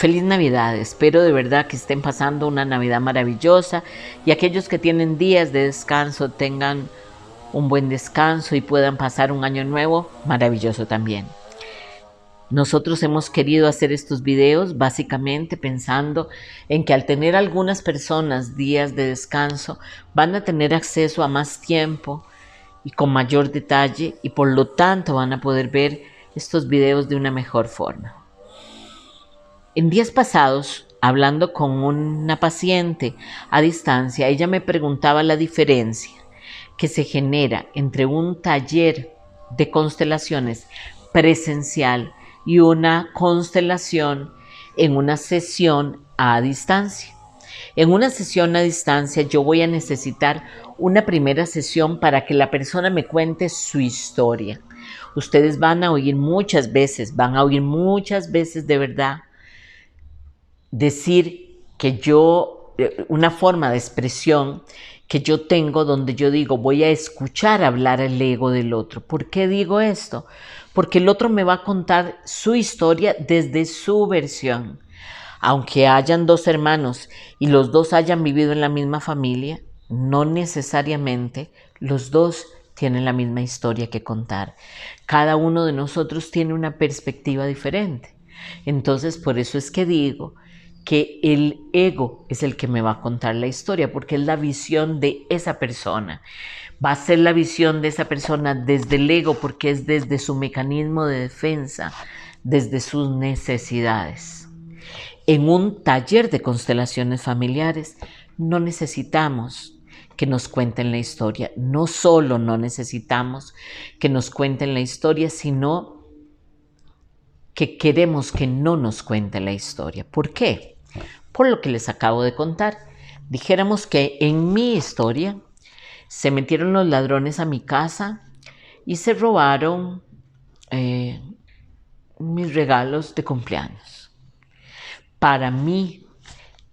Feliz Navidad, espero de verdad que estén pasando una Navidad maravillosa y aquellos que tienen días de descanso tengan un buen descanso y puedan pasar un año nuevo maravilloso también. Nosotros hemos querido hacer estos videos básicamente pensando en que al tener algunas personas días de descanso van a tener acceso a más tiempo y con mayor detalle y por lo tanto van a poder ver estos videos de una mejor forma. En días pasados, hablando con una paciente a distancia, ella me preguntaba la diferencia que se genera entre un taller de constelaciones presencial y una constelación en una sesión a distancia. En una sesión a distancia yo voy a necesitar una primera sesión para que la persona me cuente su historia. Ustedes van a oír muchas veces de verdad decir que una forma de expresión que yo tengo donde yo digo voy a escuchar hablar el ego del otro. ¿Por qué digo esto? Porque el otro me va a contar su historia desde su versión. Aunque hayan dos hermanos y los dos hayan vivido en la misma familia, no necesariamente los dos tienen la misma historia que contar. Cada uno de nosotros tiene una perspectiva diferente. Entonces, por eso es que digo que el ego es el que me va a contar la historia, porque es la visión de esa persona. Va a ser la visión de esa persona desde el ego, porque es desde su mecanismo de defensa, desde sus necesidades. En un taller de constelaciones familiares no necesitamos que nos cuenten la historia. No solo no necesitamos que nos cuenten la historia, sino que queremos que no nos cuenten la historia. ¿Por qué? Por lo que les acabo de contar. Dijéramos que en mi historia se metieron los ladrones a mi casa y se robaron mis regalos de cumpleaños. Para mí,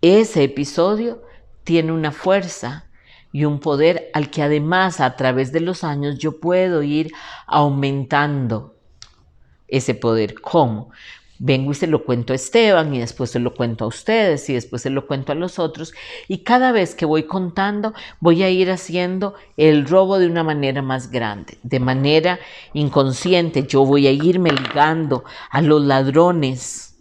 ese episodio tiene una fuerza y un poder al que además a través de los años yo puedo ir aumentando ese poder. ¿Cómo? Vengo y se lo cuento a Esteban y después se lo cuento a ustedes y después se lo cuento a los otros y cada vez que voy contando voy a ir haciendo el robo de una manera más grande, de manera inconsciente. Yo voy a irme ligando a los ladrones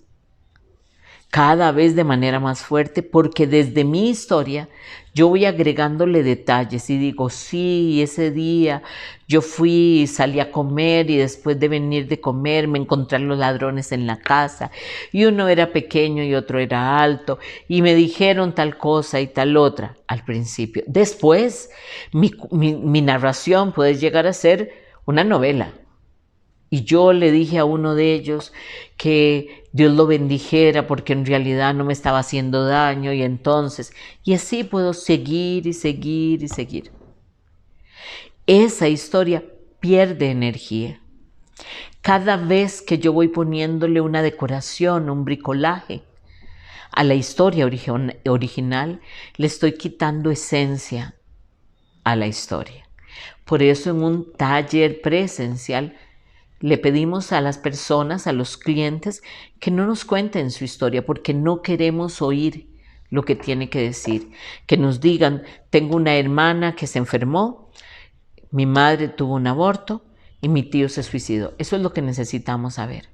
cada vez de manera más fuerte, porque desde mi historia yo voy agregándole detalles y digo, sí, ese día yo fui, salí a comer y después de venir de comer me encontré a los ladrones en la casa y uno era pequeño y otro era alto y me dijeron tal cosa y tal otra al principio. Después mi narración puede llegar a ser una novela. Y yo le dije a uno de ellos que Dios lo bendijera porque en realidad no me estaba haciendo daño y así puedo seguir y seguir y seguir. Esa historia pierde energía. Cada vez que yo voy poniéndole una decoración, un bricolaje a la historia original, le estoy quitando esencia a la historia. Por eso en un taller presencial le pedimos a las personas, a los clientes, que no nos cuenten su historia porque no queremos oír lo que tiene que decir. Que nos digan, tengo una hermana que se enfermó, mi madre tuvo un aborto y mi tío se suicidó. Eso es lo que necesitamos saber.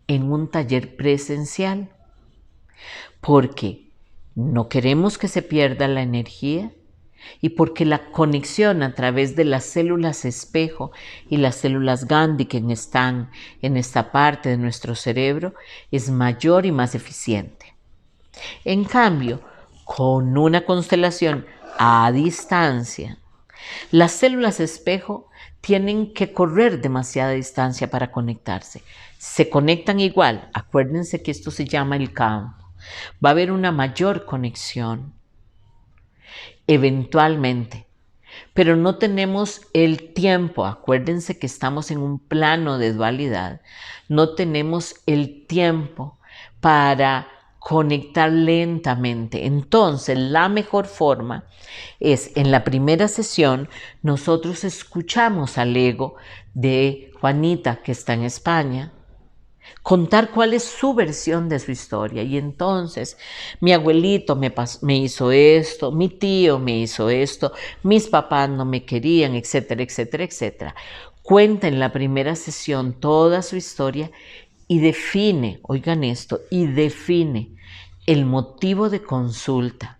En un taller presencial, porque no queremos que se pierda la energía, y porque la conexión a través de las células espejo y las células Gandhi que están en esta parte de nuestro cerebro es mayor y más eficiente. En cambio, con una constelación a distancia, las células espejo tienen que correr demasiada distancia para conectarse. Se conectan igual, acuérdense que esto se llama el campo. Va a haber una mayor conexión eventualmente, pero no tenemos el tiempo. Acuérdense que estamos en un plano de dualidad. No tenemos el tiempo para conectar lentamente. Entonces, la mejor forma es en la primera sesión nosotros escuchamos al ego de Juanita, que está en España, contar cuál es su versión de su historia. Y entonces, mi abuelito me hizo esto, mi tío me hizo esto, mis papás no me querían, etcétera, etcétera, etcétera. Cuenta en la primera sesión toda su historia y define, oigan esto, y define el motivo de consulta.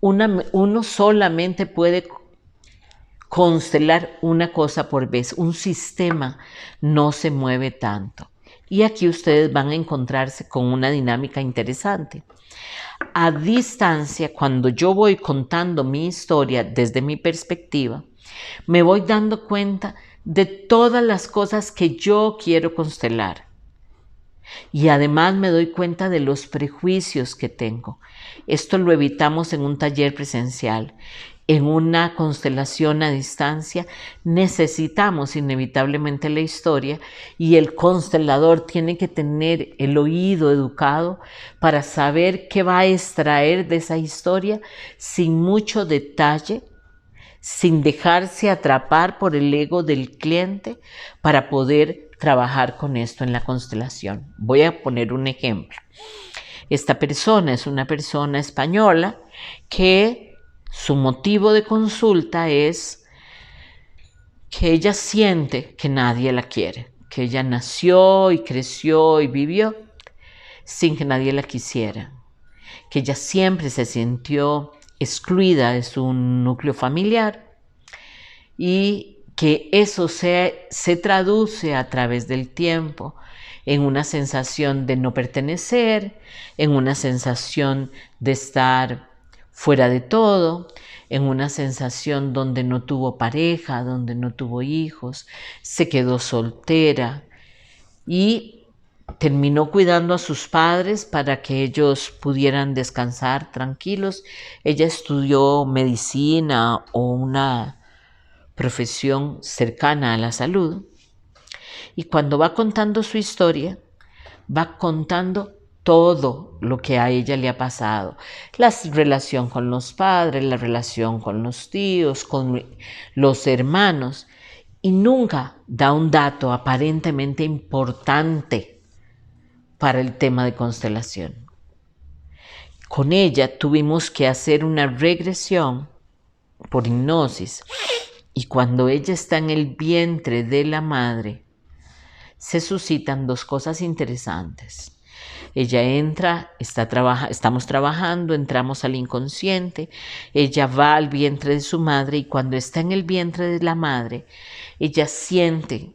Uno solamente puede constelar una cosa por vez, un sistema no se mueve tanto. Y aquí ustedes van a encontrarse con una dinámica interesante. A distancia, cuando yo voy contando mi historia desde mi perspectiva, me voy dando cuenta de todas las cosas que yo quiero constelar. Y además me doy cuenta de los prejuicios que tengo. Esto lo evitamos en un taller presencial. En una constelación a distancia necesitamos inevitablemente la historia y el constelador tiene que tener el oído educado para saber qué va a extraer de esa historia sin mucho detalle, sin dejarse atrapar por el ego del cliente para poder trabajar con esto en la constelación. Voy a poner un ejemplo. Esta persona es una persona española que su motivo de consulta es que ella siente que nadie la quiere, que ella nació y creció y vivió sin que nadie la quisiera, que ella siempre se sintió excluida de su núcleo familiar y que eso se traduce a través del tiempo en una sensación de no pertenecer, en una sensación de estar fuera de todo, en una sensación donde no tuvo pareja, donde no tuvo hijos, se quedó soltera y terminó cuidando a sus padres para que ellos pudieran descansar tranquilos. Ella estudió medicina o una profesión cercana a la salud y cuando va contando su historia, va contando todo lo que a ella le ha pasado, la relación con los padres, la relación con los tíos, con los hermanos, y nunca da un dato aparentemente importante para el tema de constelación. Con ella tuvimos que hacer una regresión por hipnosis, y cuando ella está en el vientre de la madre, se suscitan dos cosas interesantes. Ella entra, estamos trabajando, entramos al inconsciente, ella va al vientre de su madre y cuando está en el vientre de la madre, ella siente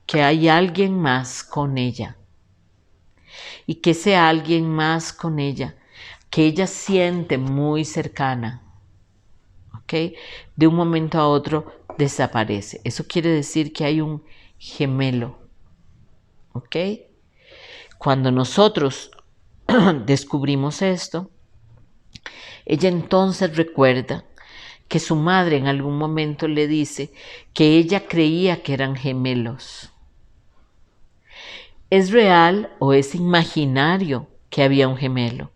que hay alguien más con ella y que ese alguien más con ella, que ella siente muy cercana, ¿ok? De un momento a otro desaparece. Eso quiere decir que hay un gemelo, ¿ok? Cuando nosotros descubrimos esto, ella entonces recuerda que su madre en algún momento le dice que ella creía que eran gemelos. ¿Es real o es imaginario que había un gemelo?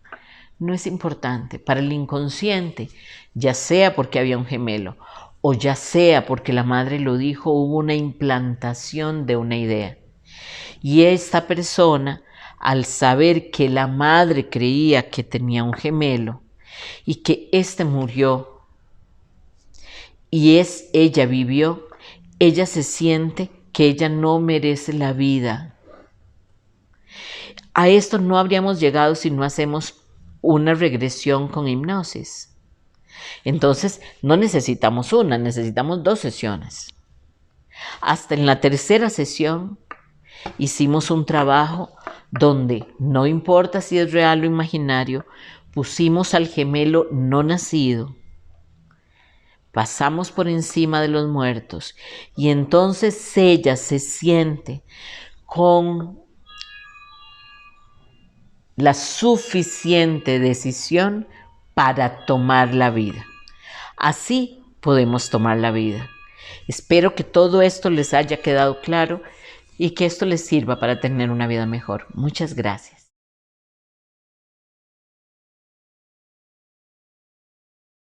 No es importante. Para el inconsciente, ya sea porque había un gemelo o ya sea porque la madre lo dijo, hubo una implantación de una idea. Y esta persona, al saber que la madre creía que tenía un gemelo y que éste murió y ella vivió, ella se siente que ella no merece la vida. A esto no habríamos llegado si no hacemos una regresión con hipnosis. Entonces, no necesitamos una, necesitamos 2 sesiones. Hasta en la tercera sesión hicimos un trabajo donde, no importa si es real o imaginario, pusimos al gemelo no nacido, pasamos por encima de los muertos y entonces ella se siente con la suficiente decisión para tomar la vida. Así podemos tomar la vida. Espero que todo esto les haya quedado claro y que esto les sirva para tener una vida mejor. Muchas gracias.